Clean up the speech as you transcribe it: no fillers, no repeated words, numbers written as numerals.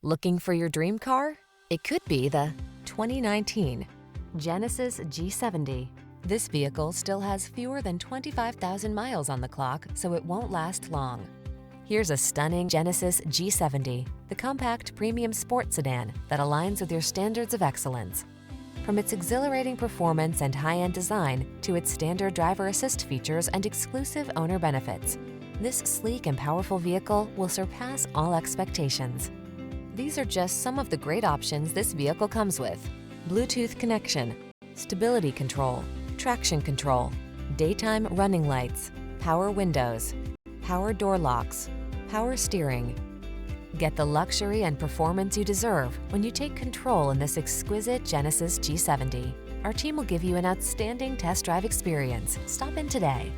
Looking for your dream car? It could be the 2019 Genesis G70. This vehicle still has fewer than 25,000 miles on the clock, so it won't last long. Here's a stunning Genesis G70, the compact premium sports sedan that aligns with your standards of excellence. From its exhilarating performance and high-end design to its standard driver assist features and exclusive owner benefits, this sleek and powerful vehicle will surpass all expectations. These are just some of the great options this vehicle comes with: Bluetooth connection, stability control, traction control, daytime running lights, power windows, power door locks, power steering. Get the luxury and performance you deserve when you take control in this exquisite Genesis G70. Our team will give you an outstanding test drive experience. Stop in today.